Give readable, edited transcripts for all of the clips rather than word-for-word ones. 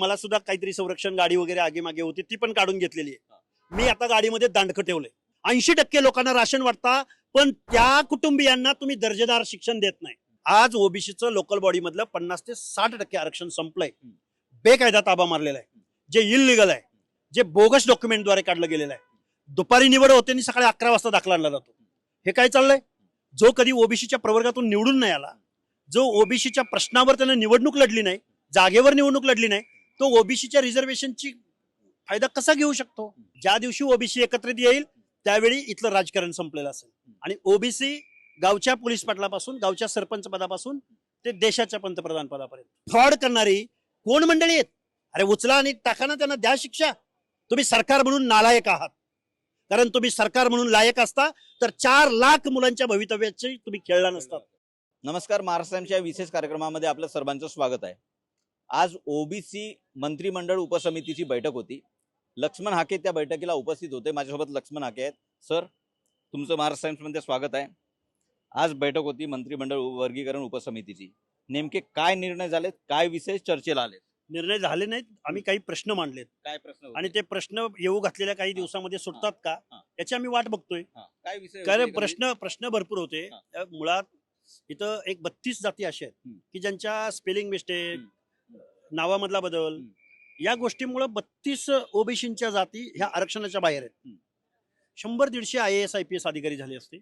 मला सुद्धा काहीतरी संरक्षण गाडी वगैरे आगे मागे होती, ती पण काढून घेतलेली आहे. मी आता गाडीमध्ये दांडकं ठेवलंय. 80% लोकांना राशन वाटता, पण त्या कुटुंबियांना तुम्ही दर्जेदार शिक्षण देत नाही. आज ओबीसीचं लोकल बॉडी मधलं 50 ते 60% आरक्षण संपलंय. बेकायदा ताबा मारलेला आहे, जे इलिगल आहे, जे बोगस डॉक्युमेंटद्वारे काढलं गेलेलं आहे. दुपारी निवड होते आणि सकाळी 11 वाजता दाखला आणला जातो. हे काय चाललंय? जो कधी ओबीसीच्या प्रवर्गातून निवडून नाही आला, जो ओबीसीच्या प्रश्नावर त्याने निवडणूक लढली नाही, जागेवर निवडणूक लढली नाही, तो ओबीसीच्या रिझर्वेशनची फायदा कसा घेऊ शकतो? ज्या दिवशी ओबीसी एकत्रित येईल त्यावेळी इथलं राजकारण संपलेलं असेल. आणि ओबीसी गावच्या पोलीस पाटलापासून, गावच्या सरपंच पदापासून ते देशाच्या पंतप्रधान पदापर्यंत फ्रॉड करणारी कोण मंडळी आहेत? अरे उचला आणि टाका ना, त्यांना द्या शिक्षा. तुम्ही सरकार म्हणून नालायक आहात. कारण तुम्ही सरकार म्हणून लायक असता तर 4 लाख मुलांच्या भवितव्याची तुम्ही खेळला नसतात. नमस्कार, महाराष्ट्राच्या विशेष कार्यक्रमामध्ये आपलं सर्वांचं स्वागत आहे. आज ओबीसी मंत्रिमंडळ उपसमितीची बैठक होती. लक्ष्मण हाके त्या बैठकीला उपस्थित होते. माझ्यासोबत लक्ष्मण हाके आहेत. सर, तुमचं महाराष्ट्र टाइम्समध्ये स्वागत आहे. आज बैठक होती मंत्रिमंडळ वर्गीकरण उपसमितीची. नेमके काय निर्णय झालेत, काय विषय चर्चेला आले? निर्णय झाले नाहीत. आम्ही काही प्रश्न मांडलेत. काय प्रश्न आणि ते प्रश्न येऊ घातलेल्या काही दिवसामध्ये सुटतात का, याची आम्ही वाट बघतोय. काय विषय? कारण प्रश्न भरपूर होते. मुळात इथं एक 32 जाती अशा आहेत की ज्यांच्या स्पेलिंग मिस्टेक, नावामधला बदल, या गोष्टीमुळे 32 ओबीसीच्या जाती ह्या आरक्षणाच्या बाहेर आहेत. 100-150 IAS IPS अधिकारी झाले असते.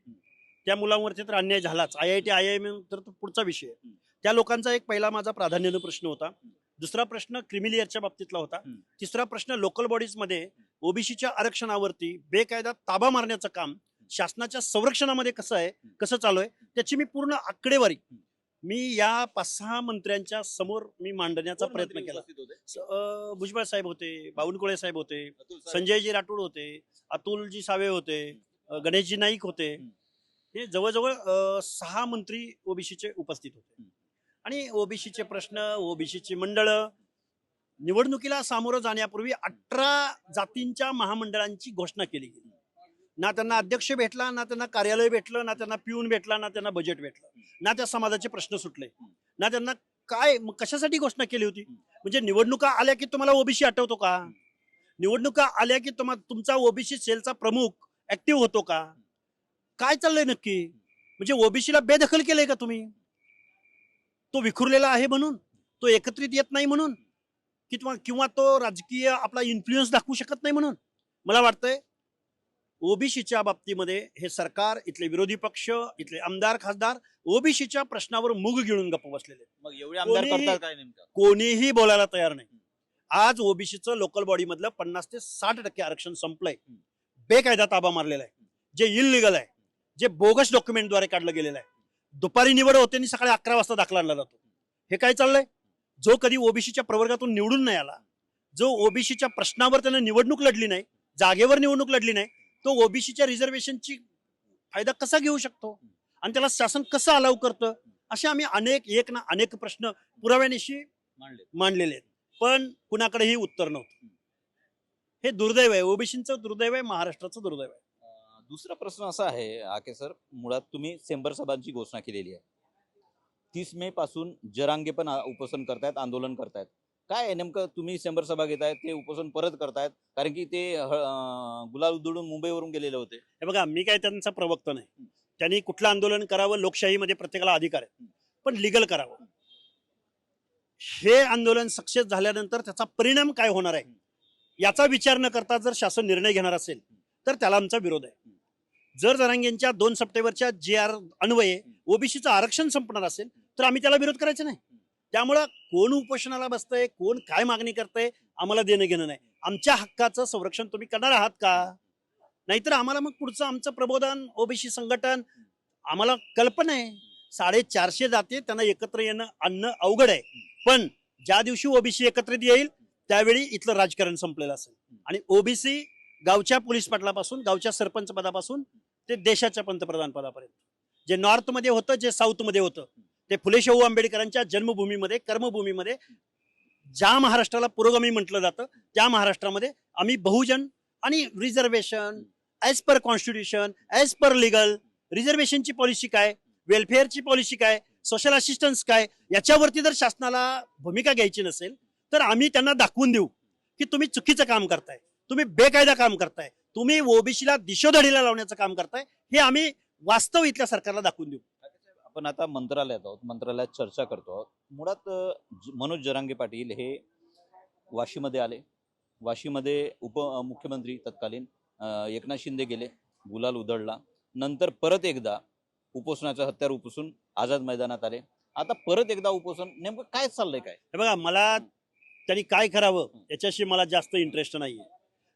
त्या मुलांवरती तर अन्याय झालाच. IIT IIM तर पुढचा विषय आहे. त्या लोकांचा एक पहिला माझा प्राधान्याने प्रश्न होता. दुसरा प्रश्न क्रिमिलियरच्या बाबतीतला होता. तिसरा प्रश्न लोकल बॉडीज मध्ये ओबीसीच्या आरक्षणावरती बेकायदा ताबा मारण्याचं काम शासनाच्या संरक्षणामध्ये कसं चालू आहे, त्याची मी पूर्ण आकडेवारी या 5-6 मंत्र्यांच्या समोर मी मांडण्याचा प्रयत्न केला. भुजबळ साहेब होते, बावनकुळे साहेब होते, संजयजी राठोड होते, अतुलजी सावे होते, गणेशजी नाईक होते. हे जवळजवळ 6 मंत्री ओबीसीचे उपस्थित होते. आणि ओबीसीचे प्रश्न, ओबीसीची मंडळ, निवडणुकीला सामोरं जाण्यापूर्वी 18 जातींच्या महामंडळांची घोषणा केली गेली. ना त्यांना अध्यक्ष भेटला, ना त्यांना कार्यालय भेटलं, ना त्यांना पिऊन भेटला, ना त्यांना बजेट भेटलं, ना त्या समाजाचे प्रश्न सुटले, ना त्यांना काय कशासाठी घोषणा केली होती. म्हणजे निवडणुका आल्या की तुम्हाला ओबीसी आठवतो का? निवडणुका आल्या की तुमचा ओबीसी सेलचा प्रमुख ऍक्टिव्ह होतो का? काय चाललंय नक्की? म्हणजे ओबीसीला बेदखल केलंय का तुम्ही? तो विखुरलेला आहे म्हणून, तो एकत्रित येत नाही म्हणून, किंवा तो राजकीय आपला इन्फ्लुएन्स दाखवू शकत नाही म्हणून? मला वाटतंय ओबीसीच्या बाबतीमध्ये हे सरकार, इथले विरोधी पक्ष, इथले आमदार खासदार ओबीसीच्या प्रश्नावर मुग गिळून गप्प बसलेले. मग एवढे आमदार करतात काय नेमकं? कोणीही बोलायला तयार नाही. आज ओबीसीचं लोकल बॉडी मधलं 50 ते 60% आरक्षण संपलंय. बेकायदा ताबा मारलेला आहे, जे इलिगल आहे, जे बोगस डॉक्युमेंटद्वारे काढलं गेलेलं आहे. दुपारी निवड होते आणि सकाळी 11 वाजता दाखला आणला जातो. हे काय चाललंय? जो कधी ओबीसीच्या प्रवर्गातून निवडून नाही आला, जो ओबीसीच्या प्रश्नावर त्याने निवडणूक लढली नाही, जागेवर निवडणूक लढली नाही, तो ओबीसीच्या रिझर्वेशनची फायदा कसा घेऊ शकतो आणि त्याला शासन कसं अलाव करतं? असे आम्ही अनेक प्रश्न पुराव्यानिशी मांडलेले आहेत. पण कुणाकडेही उत्तर नव्हतं. हे दुर्दैव आहे. ओबीसीचं दुर्दैव आहे, महाराष्ट्राचं दुर्दैव आहे. दुसरा प्रश्न असा आहे हाके सर, मुळात तुम्ही चेंबर सभांची घोषणा केलेली आहे. 30 मे पासून जरांगे पण उपोषण करतायत, आंदोलन करतायत. काय आहे नेमकं? तुम्ही चेंबर सभा घेतायत, ते उपोषण परत करतायत, कारण की ते गुलाल उधळून मुंबईवरून गेलेले होते. हे बघा, मी काय त्यांचा प्रवक्ता नाही. त्यांनी कुठलं आंदोलन करावं, लोकशाहीमध्ये प्रत्येकाला अधिकार आहे, पण लिगल करावं. हे आंदोलन सक्सेस झाल्यानंतर त्याचा परिणाम काय होणार आहे याचा विचार न करता जर शासन निर्णय घेणार असेल तर त्याला आमचा विरोध आहे. जर जरांगेंच्या 2 सप्टेंबरच्या JR अन्वये ओबीसीचं आरक्षण संपणार असेल तर आम्ही त्याला विरोध करायचा नाही. त्यामुळं कोण उपोषणाला बसतंय, कोण काय मागणी करतंय, आम्हाला देणं घेणं नाही. आमच्या हक्काचं संरक्षण तुम्ही करणार आहात का? नाहीतर आम्हाला मग पुढचं आमचं प्रबोधन, ओबीसी संघटन, आम्हाला कल्पना आहे 450 जाती, त्यांना एकत्र आणणं अवघड आहे. पण ज्या दिवशी ओबीसी एकत्रित येईल त्यावेळी इथलं राजकारण संपलेलं असेल. आणि ओबीसी गावच्या पोलीस पाटलापासून, गावच्या सरपंच पदापासून ते देशाच्या पंतप्रधान पदापर्यंत, जे नॉर्थ मध्ये होतं, जे साऊथ मध्ये होतं, ते फुले शाहू आंबेडकरांच्या जन्मभूमीमध्ये, कर्मभूमीमध्ये, ज्या महाराष्ट्राला पुरोगामी म्हटलं जातं त्या महाराष्ट्रामध्ये आम्ही बहुजन आणि reservation as per constitution, as per legal, रिझर्वेशनची पॉलिसी काय, वेलफेअरची पॉलिसी काय, सोशल असिस्टन्स काय, याच्यावरती जर शासनाला भूमिका घ्यायची नसेल तर आम्ही त्यांना दाखवून देऊ की तुम्ही चुकीचं काम करताय, तुम्ही बेकायदा काम करताय, तुम्ही ओबीसीला दिशोधडीला लावण्याचं काम करताय, हे आम्ही वास्तव इथल्या सरकारला दाखवून देऊ. आपण आता मंत्रालयात आहोत, मंत्रालयात चर्चा करतो आहोत. मुळात मनोज जरांगे पाटील हे वाशीमध्ये आले. वाशीमध्ये उपमुख्यमंत्री तत्कालीन एकनाथ शिंदे गेले, गुलाल उधळला. नंतर परत एकदा उपोषणाचं हत्यार उपसून आझाद मैदानात आले. आता परत एकदा उपोषण, नेमकं काय चाललंय काय? हे बघा, मला त्यांनी काय करावं याच्याशी मला जास्त इंटरेस्ट नाहीये.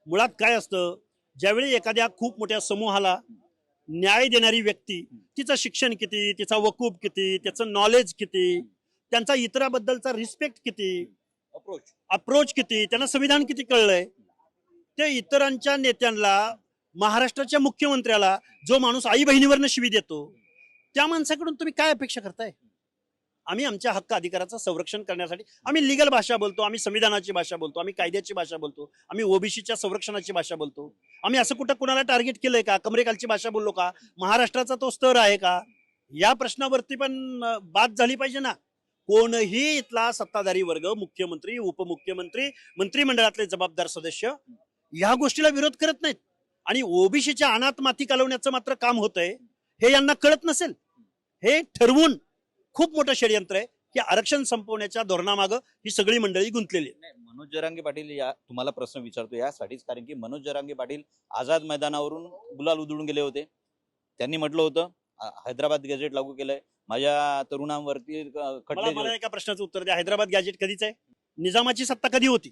मुळात काय असतं, ज्यावेळी एखाद्या खूप मोठ्या समूहाला न्याय देणारी व्यक्ती, तिचं शिक्षण किती, तिचा वकूफ किती, त्याचं नॉलेज किती, त्यांचा इतराबद्दलचा रिस्पेक्ट किती, अप्रोच किती, त्यांना संविधान किती कळलंय, ते इतरांच्या नेत्यांना, महाराष्ट्राच्या मुख्यमंत्र्याला जो माणूस आई बहिणीवरनं शिवी देतो, त्या माणसाकडून तुम्ही काय अपेक्षा करताय? आम्ही आमच्या हक्क अधिकाराचं संरक्षण करण्यासाठी आम्ही लिगल भाषा बोलतो, आम्ही संविधानाची भाषा बोलतो, आम्ही कायद्याची भाषा बोलतो, आम्ही ओबीसीच्या संरक्षणाची भाषा बोलतो. आम्ही असं कुठं कुणाला टार्गेट केलंय का? कमरेखालची भाषा बोललो का? महाराष्ट्राचा तो स्तर आहे का? या प्रश्नावरती पण बात झाली पाहिजे ना. कोणही इथला सत्ताधारी वर्ग, मुख्यमंत्री, उपमुख्यमंत्री, मंत्रिमंडळातले जबाबदार सदस्य या गोष्टीला विरोध करत नाहीत. आणि ओबीसीच्या अनाथ माती कालवण्याचं मात्र काम होतंय, हे यांना कळत नसेल. हे ठरवून खूप मोठं षडयंत्र आहे की आरक्षण संपवण्याच्या धोरणामागं ही सगळी मंडळी गुंतलेली आहे. मनोज जरांगे पाटील, या तुम्हाला प्रश्न विचारतो यासाठीच कारण की मनोज जरांगे पाटील आझाद मैदानावरून गुलाल उधळून गेले होते. त्यांनी म्हटलं होतं हैदराबाद गॅजेट लागू केलंय, माझ्या तरुणांवरती खटले. मला एका प्रश्नाचं उत्तर द्या. हैदराबाद गॅजेट कधीच आहे? निजामाची सत्ता कधी होती?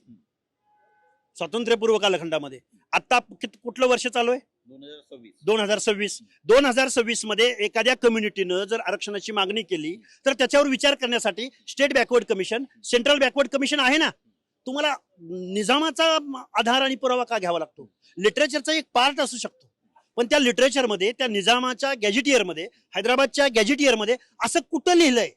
स्वातंत्र्यपूर्व कालखंडामध्ये. आता कुठलं वर्ष चालू आहे? 2026. 2026 मध्ये एखाद्या कम्युनिटीनं जर आरक्षणाची मागणी केली तर त्याच्यावर विचार करण्यासाठी state backward commission, central backward commission आहे ना. तुम्हाला निजामाचा आधार आणि पुरावा का घ्यावा लागतो? लिटरेचरचा एक पार्ट असू शकतो, पण त्या लिटरेचरमध्ये, त्या निजामाच्या गॅजेटियरमध्ये, हैदराबादच्या गॅजेटियरमध्ये असं कुठं लिहिलंय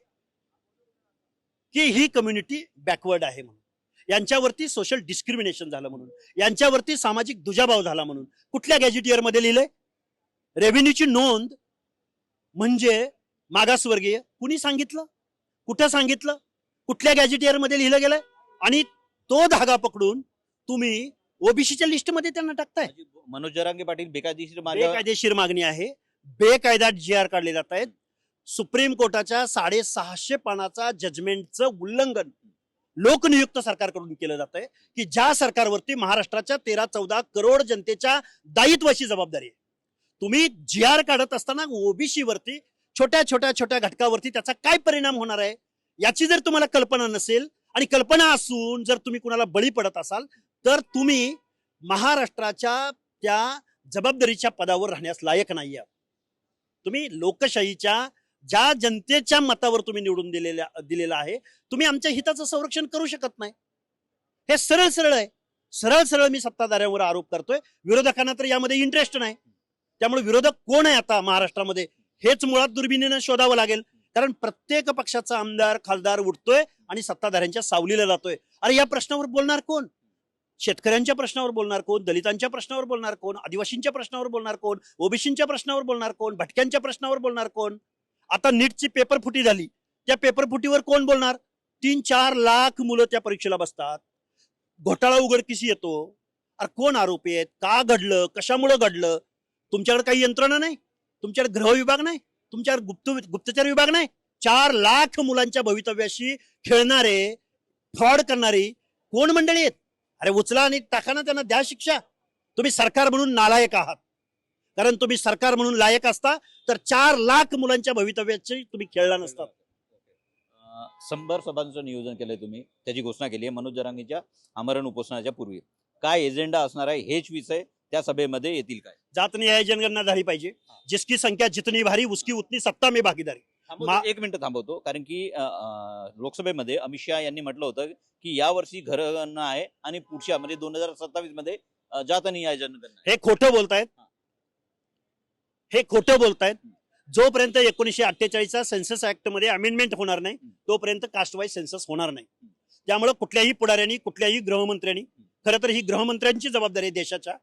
की ही कम्युनिटी बॅकवर्ड आहे म्हणून, यांच्यावरती सोशल डिस्क्रिमिनेशन झालं म्हणून, यांच्यावरती सामाजिक दुजाभाव झाला म्हणून? कुठल्या गॅजेटियरमध्ये लिहिलंय? रेव्हेन्यूची नोंद म्हणजे मागासवर्गीय, कुणी सांगितलं? कुठं सांगितलं? कुठल्या गॅजेटियरमध्ये लिहिलं गेलंय? आणि तो धागा पकडून तुम्ही ओबीसीच्या लिस्टमध्ये त्यांना टाकताय. मनोज जरांगे पाटील बेकायदेशीर मागणी आहे, बेकायदा GR काढले जात आहेत. सुप्रीम कोर्टाच्या 650 पानाचा जजमेंटचं उल्लंघन लोकनियुक्त सरकारकडून केलं जात आहे की ज्या सरकारवरती महाराष्ट्राच्या 13-14 करोड जनतेच्या दायित्वाची जबाबदारी आहे. तुम्ही GR काढत असताना ओबीसी वरती, छोट्या घटकावरती त्याचा काय परिणाम होणार आहे याची जर तुम्हाला कल्पना नसेल, आणि कल्पना असून जर तुम्ही कुणाला बळी पडत असाल, तर तुम्ही महाराष्ट्राच्या त्या जबाबदारीच्या पदावर राहण्यास लायक नाही आहात. तुम्ही लोकशाहीच्या ज्या जनतेच्या मतावर तुम्ही निवडून दिलेला आहे, तुम्ही आमच्या हिताचं संरक्षण करू शकत नाही. हे सरळ आहे. सरळ मी सत्ताधाऱ्यांवर आरोप करतोय. विरोधकांना तर यामध्ये इंटरेस्ट नाही. त्यामुळे विरोधक कोण आहे आता महाराष्ट्रामध्ये हेच मुळात दुर्बिणीनं शोधावं लागेल. कारण प्रत्येक पक्षाचा आमदार, खासदार उठतोय आणि सत्ताधाऱ्यांच्या सावलीला जातोय. अरे या प्रश्नावर बोलणार कोण? शेतकऱ्यांच्या प्रश्नावर बोलणार कोण? दलितांच्या प्रश्नावर बोलणार कोण? आदिवासींच्या प्रश्नावर बोलणार कोण? ओबीसींच्या प्रश्नावर बोलणार कोण? भटक्यांच्या प्रश्नावर बोलणार कोण? आता नीटची पेपर फुटी झाली, त्या पेपर फुटीवर कोण बोलणार? 3-4 लाख मुलं त्या परीक्षेला बसतात. घोटाळा उघडकीस येतो. अरे कोण आरोपी आहेत? का घडलं? कशामुळे घडलं? तुमच्याकडे काही यंत्रणा नाही? तुमच्याकडे गृह विभाग नाही? तुमच्याकडे गुप्तचर विभाग नाही? 4 लाख मुलांच्या भवितव्याशी खेळणारे, फ्रॉड करणारी कोण मंडळी आहेत? अरे उचला आणि टाका ना, त्यांना द्या शिक्षा. तुम्ही सरकार म्हणून नालायक आहात. कारण तुम्ही सरकार म्हणून लायक असता तर 4 लाख मुलांच्या भवितव्याची तुम्ही खेळला नसता. 100 सभांचं नियोजन केलंय तुम्ही, त्याची घोषणा केली आहे मनोज जरांगेच्या आमरण उपोषणाच्या पूर्वी. काय एजेंडा असणार आहे, हेच विषय त्या सभेमध्ये येतील काय? जातनीय जनगणना झाली पाहिजे. जिसकी संख्या जितनी भारी उसकी उतनी सत्ता में भागीदारी. एक मिनिट थांबवतो, कारण की लोकसभेमध्ये अमित शहा यांनी म्हटलं होतं की यावर्षी घरगणना आहे आणि पुढच्या म्हणजे 2027 मध्ये जातनीय जनगणना. हे खोटं बोलतायत. हे खोटं बोलतायत. जोपर्यंत 1948चा सेन्सस ऍक्ट मध्ये अमेंडमेंट होणार नाही तोपर्यंत कास्ट वाईज सेन्सस होणार नाही. त्यामुळे कुठल्याही पुढाऱ्यांनी, कुठल्याही गृहमंत्र्यांनी, खरं तर ही गृहमंत्र्यांची जबाबदारी आहे देशाच्या,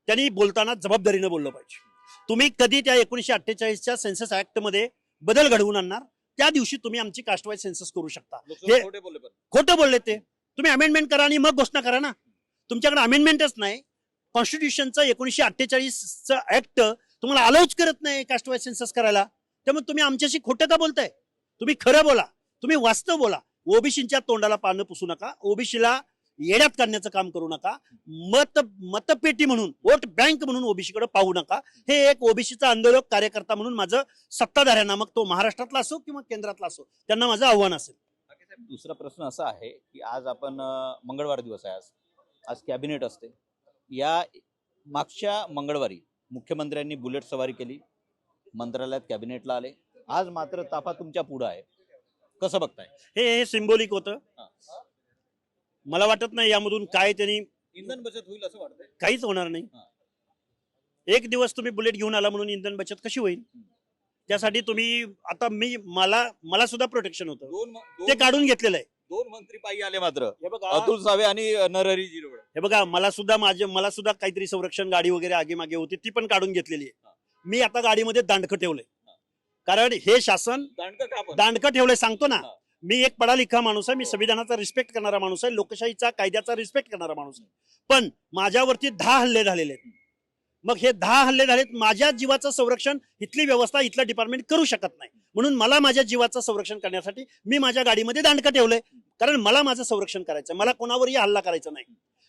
त्यांनी बोलताना जबाबदारीनं बोललं पाहिजे. तुम्ही कधी त्या 1948च्या सेन्सस ऍक्ट मध्ये बदल घडवून आणणार, त्या दिवशी तुम्ही आमची कास्ट वाईज सेन्सस करू शकता. हे खोटं बोलले ते. तुम्ही अमेंडमेंट करा आणि मग घोषणा करा ना. तुमच्याकडे अमेंडमेंटच नाही. कॉन्स्टिट्यूशनचं 1948चं ऍक्ट तुम्हाला अलाउच करत नाही कास्ट वाईज सेन्सस करायला. त्यामुळे तुम्ही आमच्याशी खोटं का बोलताय? तुम्ही खरं बोला, तुम्ही वास्तव बोला. ओबीसीच्या तोंडाला पानं पुसू नका, ओबीसीला येड्यात काढण्याचं काम करू नका, मतपेटी म्हणून, वोट बँक म्हणून ओबीसीकडे पाहू नका. हे एक ओबीसीचा आंदोलक कार्यकर्ता म्हणून माझं सत्ताधाऱ्यांना, मग तो महाराष्ट्रातला असो किंवा केंद्रातला असो, त्यांना माझं आव्हान असेल. दुसरा प्रश्न असा आहे की आज आपण मंगळवार दिवस आहे, आज कॅबिनेट असते. या मागच्या मंगळवारी मुख्यमंत्र्यांनी बुलेट सवारी केली, मंत्रालयात कॅबिनेटला आले. आज मात्र ताफा तुमच्या पुढे आहे. कसं बघताय? हे सिंबॉलिक होतं. मला वाटत नाही यामधून काय त्यांनी इंधन बचत होईल असं वाटतंय. काहीच होणार नाही. एक दिवस तुम्ही बुलेट घेऊन आला म्हणून इंधन बचत कशी होईल? त्यासाठी तुम्ही आता मला सुद्धा प्रोटेक्शन होतं, ते काढून घेतलेलं आहे. 2 मंत्री पायी आले मात्र, हे बघा, अतुल सावे आणि नरहरी झिरवळ. हे बघा, मला सुद्धा काहीतरी संरक्षण गाडी वगैरे आगे मागे होती, ती पण काढून घेतलेली आहे. मी आता गाडीमध्ये दांडकं ठेवलंय, कारण हे शासन दांडकं ठेवलंय. सांगतो ना, मी एक पढा लिखा माणूस आहे, मी संविधानाचा रिस्पेक्ट करणारा माणूस आहे, लोकशाहीचा कायद्याचा रिस्पेक्ट करणारा माणूस आहे. पण माझ्यावरती 10 हल्ले झालेले आहेत. मग हे 10 हल्ले झालेत, माझ्या जीवाचं संरक्षण इथली व्यवस्था, इथलं डिपार्टमेंट करू शकत नाही. म्हणून मला माझ्या जीवाचं संरक्षण करण्यासाठी मी माझ्या गाडीमध्ये दांडकं ठेवलंय, कारण मला माझं संरक्षण करायचं, मला कोणावरही हल्ला करायचा नाही.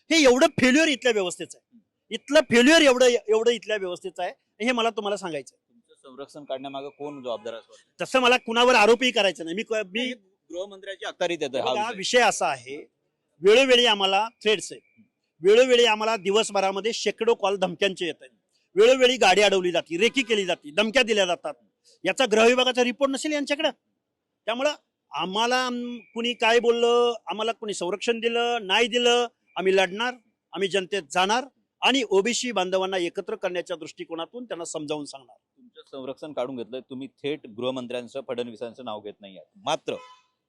हे एवढं फेल्युअर इथल्या व्यवस्थेचं आहे, इथलं फेल्युअर एवढं इथल्या व्यवस्थेचं आहे, हे मला तुम्हाला सांगायचं. संरक्षण काढण्यामागे कोण जबाबदार असतो? तसं मला कुणावर आरोपही करायचं नाही. मी गृहमंत्र्याची अखत्यारीत येतोय. हा विषय असा आहे, वेळोवेळी आम्हाला थ्रेड्स आहेत, वेळोवेळी आम्हाला दिवसभरामध्ये शेकडो कॉल धमक्यांचे येत आहेत, वेळोवेळी गाडी अडवली जाते, रेकी केली जाते, धमक्या दिल्या जातात. याचा गृह विभागाचा रिपोर्ट नसेल यांच्याकडे. त्यामुळं आम्हाला कुणी काय बोललं, आम्हाला कुणी संरक्षण दिलं नाही दिलं, आम्ही लढणार, आम्ही जनतेत जाणार आणि ओबीसी बांधवांना एकत्र करण्याच्या दृष्टिकोनातून त्यांना समजावून सांगणार. तुमचं संरक्षण काढून घेतलंय, तुम्ही थेट गृहमंत्र्यांचं, फडणवीसांचं नाव घेत नाही. मात्र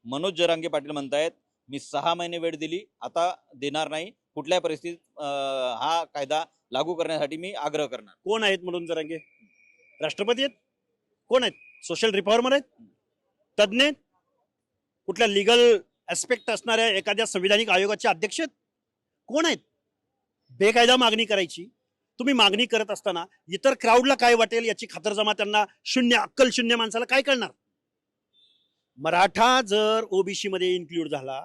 मनोज जरांगे पाटील म्हणतायत, मी 6 महिने वेळ दिली, आता देणार नाही, कुठल्या परिस्थितीत हा कायदा लागू करण्यासाठी मी आग्रह करणार. कोण आहेत म्हणून जरांगे? राष्ट्रपती आहेत? कोण आहेत? सोशल रिफॉर्मर आहेत? तज्ञ आहेत? कुठल्या लिगल ऍस्पेक्ट असणाऱ्या एखाद्या संविधानिक आयोगाचे अध्यक्ष आहेत? कोण आहेत? बेकायदा मागणी करायची. तुम्ही मागणी करत असताना इतर क्राऊडला काय वाटेल याची खातरजमा त्यांना अक्कल शून्य माणसाला काय कळणार? मराठा जर ओबीसी मध्ये इन्क्लूड झाला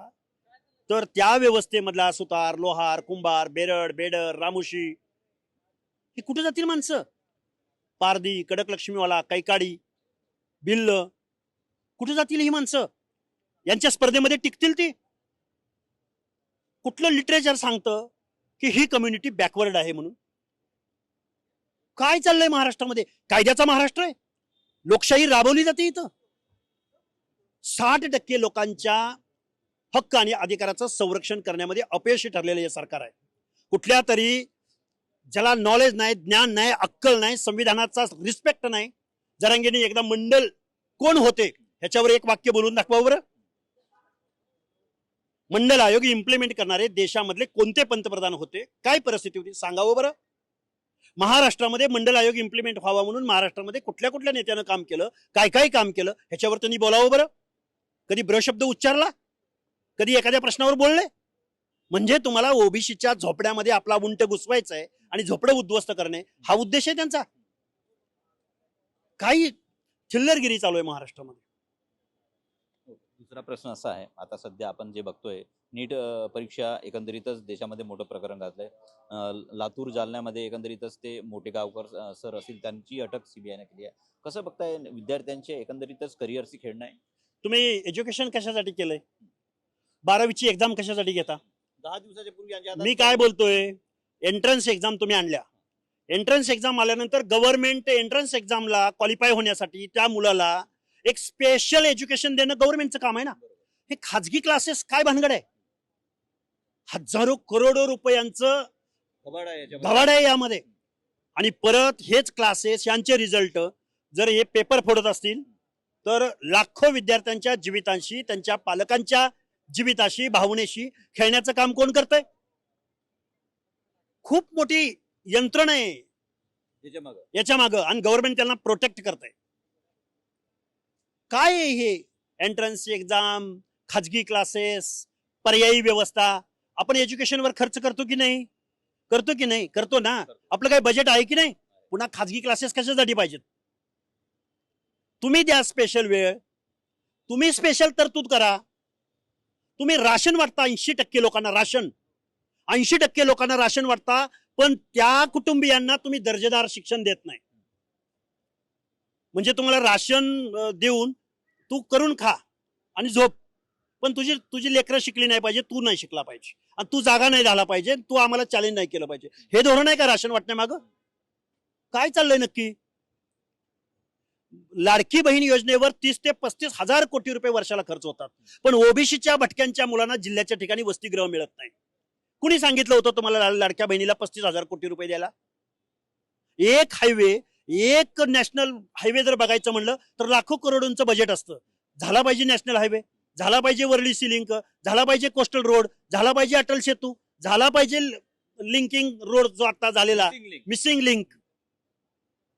तर त्या व्यवस्थेमधला सुतार, लोहार, कुंभार, बेरड, बेडर, रामुशी ही कुठे जातील माणसं? पारधी, कडक लक्ष्मीवाला, कैकाडी, भिल्ल, कुठे जातील ही माणसं? यांच्या स्पर्धेमध्ये टिकतील ती? कुठलं लिटरेचर सांगतं की ही कम्युनिटी बॅकवर्ड आहे म्हणून? काय चाललंय महाराष्ट्रामध्ये? कायद्याचा महाराष्ट्र आहे, लोकशाही राबवली जाते इथं. 60% लोकांच्या हक्क आणि अधिकाराचं संरक्षण करण्यामध्ये अपयशी ठरलेलं हे सरकार आहे. कुठल्या तरी ज्याला नॉलेज नाही, ज्ञान नाही, अक्कल नाही, संविधानाचा रिस्पेक्ट नाही, जरांगेने एकदा मंडल कोण होते ह्याच्यावर एक वाक्य बोलून दाखवा बरं. मंडल आयोग इम्प्लिमेंट करणारे देशामधले कोणते पंतप्रधान होते, काय परिस्थिती होती सांगावं बरं. महाराष्ट्रामध्ये मंडल आयोग इम्प्लिमेंट व्हावा म्हणून महाराष्ट्रामध्ये कुठल्या कुठल्या नेत्यानं काम केलं, काय काम केलं ह्याच्यावर त्यांनी बोलावं बरं. कधी ब्रशब्द उच्चारला? कधी एखाद्या प्रश्नावर बोलले? म्हणजे तुम्हाला ओबीसीच्या झोपड्यामध्ये आपला उंट घुसवायचा आहे आणि झोपडं उद्ध्वस्त करणे हा उद्देश आहे त्यांचा. काही चिल्लरगिरी चालू आहे महाराष्ट्रामध्ये. दुसरा प्रश्न असा आहे, आता सध्या आपण जे बघतोय, नीट परीक्षा एकंदरीतच देशामध्ये मोठं प्रकरण गाजलंय. लातूर, जालन्यामध्ये एकंदरीतच ते मोठे गावकर सर असतील, त्यांची अटक सीबीआयने केली आहे. कसं बघताय विद्यार्थ्यांचे एकंदरीतच करिअरशी खेळणं आहे? तुम्ही एज्युकेशन कशासाठी केलंय? 12वीची एक्झाम कशासाठी घेता? 10 दिवसाच्या पूर्वी मी काय बोलतोय, एंट्रन्स एक्झाम तुम्ही आणल्या. एंट्रन्स एक्झाम आल्यानंतर गव्हर्नमेंट एंट्रन्स एक्झामला क्वालिफाय होण्यासाठी त्या मुलाला एक स्पेशल एज्युकेशन देणं गव्हर्नमेंटचं काम आहे ना. हे खाजगी क्लासेस काय भानगड आहे? हजारो करोडो रुपयांचं घबाड आहे यामध्ये. आणि परत हेच क्लासेस, यांचे रिझल्ट जर हे पेपर फोडत असतील तर लाखो विद्यार्थ्यांच्या जीवितांशी, त्यांच्या पालकांच्या जीविताशी, भावनेशी खेळण्याचं काम कोण करतंय? खूप मोठी यंत्रणा आहे याच्या मागं, आणि गव्हर्नमेंट त्यांना प्रोटेक्ट करतंय. काय आहे हे एंट्रन्स एक्झाम, खाजगी क्लासेस, पर्यायी व्यवस्था, आपण एज्युकेशनवर खर्च करतो की नाही? करतो ना. आपलं काही बजेट आहे की नाही? पुन्हा खाजगी क्लासेस कशासाठी पाहिजेत? तुम्ही द्या स्पेशल वेळ, तुम्ही स्पेशल तरतूद करा. तुम्ही राशन वाटता 80% लोकांना, राशन 80% लोकांना राशन वाटता, पण त्या कुटुंबियांना तुम्ही दर्जेदार शिक्षण देत नाही. म्हणजे तुम्हाला राशन देऊन तू करून खा आणि झोप, पण तुझी लेकरं शिकली नाही पाहिजे, तू नाही शिकला पाहिजे, आणि तू जागा नाही झाला पाहिजे, तू आम्हाला चॅलेंज नाही केलं पाहिजे. हे धोरण आहे का राशन वाटण्यामागं? काय चाललंय नक्की? लाडकी बहीण योजनेवर 30 ते 35 हजार कोटी रुपये वर्षाला खर्च होतात, पण ओबीसीच्या भटक्यांच्या मुलांना जिल्ह्याच्या ठिकाणी वसतिगृह मिळत नाही. कुणी सांगितलं होतं तुम्हाला लाडक्या बहिणीला 35,000 कोटी रुपये द्यायला? एक हायवे, एक नॅशनल हायवे जर बघायचं म्हणलं तर लाखो करोडोंचं बजेट असतं. झाला पाहिजे नॅशनल हायवे, झाला पाहिजे वरळी सी लिंक, झाला पाहिजे कोस्टल रोड, झाला पाहिजे अटल सेतू, झाला पाहिजे लिंकिंग रोड जो आता झालेला मिसिंग लिंक.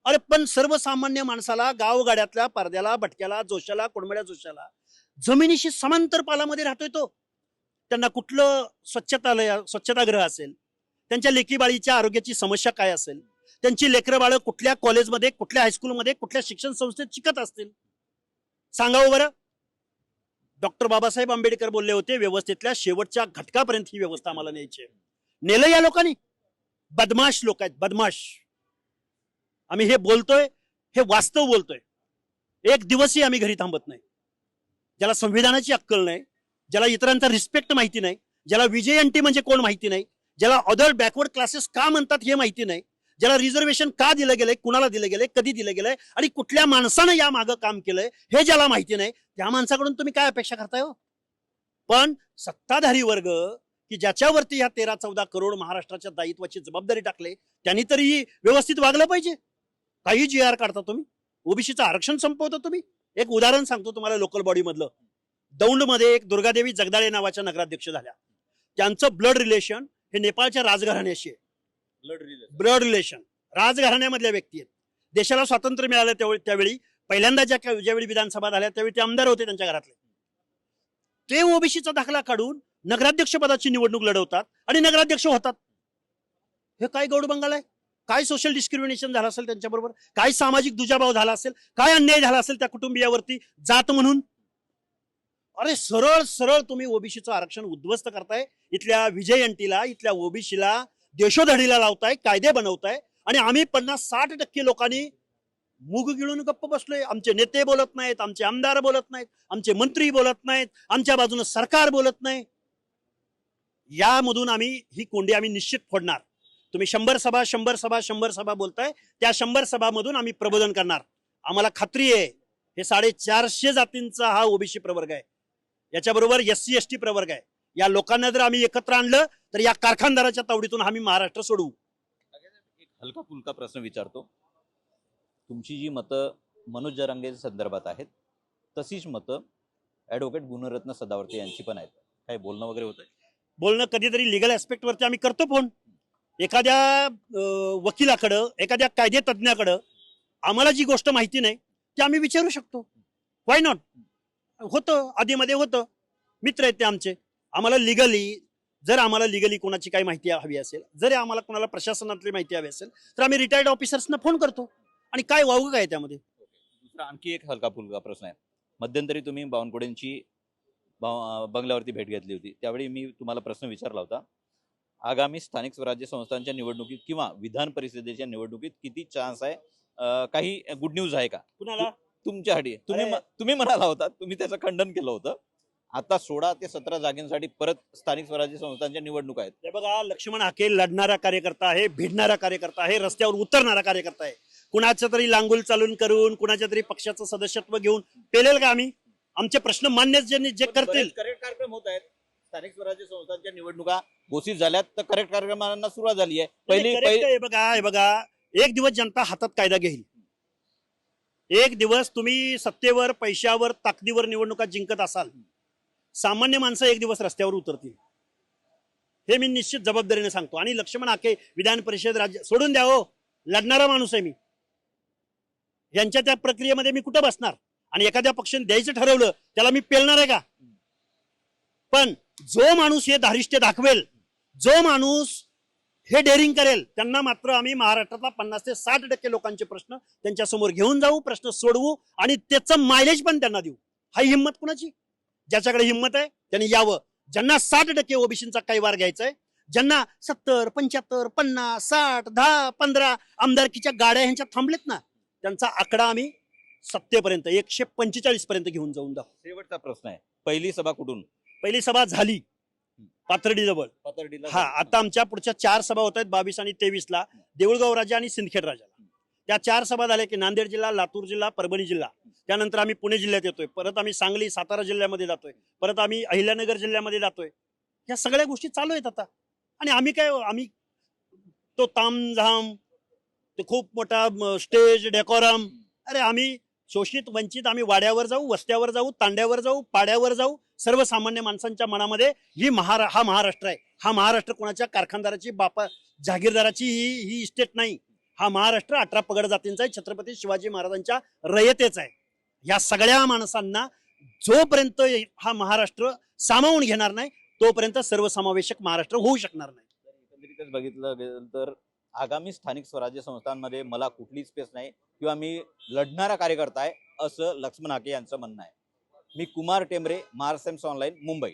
अरे पण सर्वसामान्य माणसाला, गावगाड्यातल्या परद्याला, भटक्याला, जोशाला, कुडमड्या जोशाला जमिनीशी समांतर पालामध्ये राहतोय तो. त्यांना कुठलं स्वच्छतागृह असेल, त्यांच्या लेकीबाळीच्या आरोग्याची समस्या काय असेल, त्यांची लेकरं बाळं कुठल्या कॉलेजमध्ये, कुठल्या हायस्कूलमध्ये, कुठल्या शिक्षण संस्थेत शिकत असतील, सांगावं बरं. डॉक्टर बाबासाहेब आंबेडकर बोलले होते, व्यवस्थेतल्या शेवटच्या घटकापर्यंत ही व्यवस्था आम्हाला न्यायची आहे. नेलं या लोकांनी. बदमाश लोक आहेत, बदमाश. आम्ही हे बोलतोय, हे वास्तव बोलतोय. एक दिवसही आम्ही घरी थांबत नाही. ज्याला संविधानाची अक्कल नाही, ज्याला इतरांचा रिस्पेक्ट माहिती नाही, ज्याला विजयंती म्हणजे कोण माहिती नाही, ज्याला अदर बॅकवर्ड क्लासेस का म्हणतात हे माहिती नाही, ज्याला रिझर्वेशन का दिलं गेलंय, कुणाला दिलं गेलंय, कधी दिलं गेलंय आणि कुठल्या माणसानं या मागं काम केलंय हे ज्याला माहिती नाही, त्या माणसाकडून तुम्ही काय अपेक्षा करताय हो? पण सत्ताधारी वर्ग की ज्याच्यावरती ह्या 13-14 करोड महाराष्ट्राच्या दायित्वाची जबाबदारी टाकले, त्यांनी तरी व्यवस्थित वागलं पाहिजे. काही जी आर काढता तुम्ही, ओबीसीचं आरक्षण संपवता तुम्ही. एक उदाहरण सांगतो तुम्हाला लोकल बॉडी मधलं. दौंडमध्ये एक दुर्गादेवी जगदाळे नावाच्या नगराध्यक्ष झाल्या. त्यांचं ब्लड रिलेशन हे नेपाळच्या राजघराण्याशी आहे. ब्लड रिलेशन राजघराण्यामधल्या व्यक्ती आहेत. देशाला स्वातंत्र्य मिळालं त्यावेळी पहिल्यांदा ज्यावेळी विधानसभा झाल्या त्यावेळी ते आमदार होते त्यांच्या घरातले. ते ओबीसीचा दाखला काढून नगराध्यक्ष पदाची निवडणूक लढवतात आणि नगराध्यक्ष होतात. हे काय गौड बंगाल आहे? काय सोशल डिस्क्रिमिनेशन झालं असेल त्यांच्याबरोबर? काय सामाजिक दुजाभाव झाला असेल? काय अन्याय झाला असेल त्या कुटुंबियावरती जात म्हणून? अरे सरळ सरळ तुम्ही ओबीसीचं आरक्षण उद्ध्वस्त करताय. इथल्या विजयंतीला, इथल्या ओबीसीला देशोधडीला लावताय, कायदे बनवताय, आणि आम्ही 50-60% लोकांनी मूग गिळून गप्प बसलोय. आमचे नेते बोलत नाहीत, आमचे आमदार बोलत नाहीत, आमचे मंत्री बोलत नाहीत, आमच्या बाजूने सरकार बोलत नाही. यामधून ही कोंडी आम्ही निश्चित फोडणार. तुम्ही 100 सभा बोलताय, त्या 100 सभामधून आम्ही प्रबोधन करणार. आम्हाला खात्री आहे हे 450 जातींचा हा ओबीसी प्रवर्ग आहे, याच्याबरोबर SC ST प्रवर्ग आहे. या लोकांना जर आम्ही एकत्र आणलं तर या कारखानदाराच्या तावडीतून आम्ही महाराष्ट्र सोडवू. एक हलका फुलका प्रश्न विचारतो. तुमची जी मतं मनोज जरांगे संदर्भात आहेत, तशीच मतं ऍडव्होकेट गुणरत्न सदावर्ते यांची पण आहेत. काय बोलणं वगैरे होतंय? बोलणं कधीतरी लिगल ऍस्पेक्ट वरती आम्ही करतो फोन. एखाद्या वकिलाकडं, एखाद्या कायदे तज्ज्ञाकडं आम्हाला जी गोष्ट माहिती नाही ती आम्ही विचारू शकतो. व्हाय नॉट? होतं, आधीमध्ये होतं. मित्र आहेत ते आमचे. आम्हाला लिगली कोणाची काही माहिती हवी असेल, जर आम्हाला कोणाला प्रशासनातली माहिती हवी असेल तर आम्ही रिटायर्ड ऑफिसर्सना फोन करतो. आणि काय वावगं काय त्यामध्ये? दुसरा आणखी एक हलका फुलका प्रश्न आहे. मध्यंतरी तुम्ही बावनकुळेंची बंगल्यावरती भेट घेतली होती, त्यावेळी मी तुम्हाला प्रश्न विचारला होता, आगामी स्थानिक स्वराज्य संस्थांच्या निवडणुकीत किंवा विधान परिषदेच्या निवडणुकीत किती चान्स आहे, काही गुड न्यूज आहे का कुणाला? तुमच्यासाठी? तुम्ही म्हणाला होता, तुम्ही त्याचं खंडन केलं होतं. आता 16 ते 17 जागांसाठी परत स्थानिक स्वराज्य संस्थांच्या निवडणूक आहेत. हे बघा, लक्ष्मण हाके लढणारा कार्यकर्ता आहे, भिडणारा कार्यकर्ता आहे, रस्त्यावर उतरणारा कार्यकर्ता आहे. कुणाच्या तरी लांगुल चालून करून, कुणाच्या तरी पक्षाचं सदस्यत्व घेऊन पेलेल का आम्ही? आमचे प्रश्न मान्य जे करतील. करेक्ट कार्यक्रम होत आहेत. स्थानिक स्वराज्य संस्थांच्या निवडणुका घोषित झाल्यात तर करेक्ट कार्यक्रमांना सुरुवात झाली आहे. हे बघा, एक दिवस जनता हातात कायदा घेईल. एक दिवस तुम्ही सत्तेवर, पैशावर, ताकदीवर निवडणुका जिंकत असाल, सामान्य माणसं एक दिवस रस्त्यावर उतरतील. हे मी निश्चित जबाबदारीने सांगतो. आणि लक्ष्मण हाके विधान परिषद राज्य सोडून द्या हो, लढणारा माणूस आहे मी. यांच्या त्या प्रक्रियेमध्ये मी कुठं बसणार? आणि एखाद्या पक्षाने द्यायचं ठरवलं त्याला मी पेलणार आहे का? पण जो माणूस हे धारिष्ट्य दाखवेल, जो माणूस हे डेअरिंग करेल, त्यांना मात्र आम्ही महाराष्ट्रातला 50 ते 60% लोकांचे प्रश्न त्यांच्या समोर घेऊन जाऊ, प्रश्न सोडवू आणि त्याचं मायलेज पण त्यांना देऊ. हा हिंमत कुणाची? ज्याच्याकडे हिंमत आहे त्यांनी यावं. ज्यांना 60% ओबीसीचा कैवार घ्यायचा आहे, ज्यांना 70, 75, 50, 60, 10, 15 आमदारकीच्या गाड्या ह्यांच्या थांबलेत ना, त्यांचा आकडा आम्ही सत्तेपर्यंत 145 पर्यंत घेऊन जाऊन दाखवू. शेवटचा प्रश्न आहे, पहिली सभा कुठून? पहिली सभा झाली पाथर्डी जवळ. पाथर्डीला हा, आता आमच्या पुढच्या 4 सभा होत आहेत 22 आणि 23 ला, देऊळगाव राजा आणि सिंदखेड राजाला. त्या 4 सभा झाल्या की नांदेड जिल्हा, लातूर जिल्हा, परभणी जिल्हा, त्यानंतर आम्ही पुणे जिल्ह्यात येतोय, परत आम्ही सांगली सातारा जिल्ह्यामध्ये जातोय, परत आम्ही अहिल्यानगर जिल्ह्यामध्ये जातोय. ह्या सगळ्या गोष्टी चालू आहेत आता. आणि आम्ही तो तामझाम, ते खूप मोठा स्टेज डेकोरम, अरे आम्ही शोषित वंचित, आम्ही वाड्यावर जाऊ, वस्त्यावर जाऊ, तांड्यावर जाऊ, पाड्यावर जाऊ, सर्वसामान्य माणसांच्या मनामध्ये हा महाराष्ट्र आहे. हा महाराष्ट्र कोणाच्या कारखानदाराची, जागीरदाराची ही इस्टेट नाही. हा महाराष्ट्र 18 पगड जातींचा आहे, छत्रपती शिवाजी महाराजांच्या रयतेचा आहे. या सगळ्या माणसांना जोपर्यंत हा महाराष्ट्र सामावून घेणार नाही, तोपर्यंत सर्वसमावेशक महाराष्ट्र होऊ शकणार नाही. एकंदरीतच बघितलं गेलं तर आगामी स्थानिक स्वराज्य संस्थांमध्ये मला कुठली स्पेस नाही किंवा मी लढणारा कार्यकर्ता आहे असं लक्ष्मण हाके यांचं म्हणणं आहे. मी कुमार टेंबरे, महाराष्ट्र टाइम्स ऑनलाईन, मुंबई.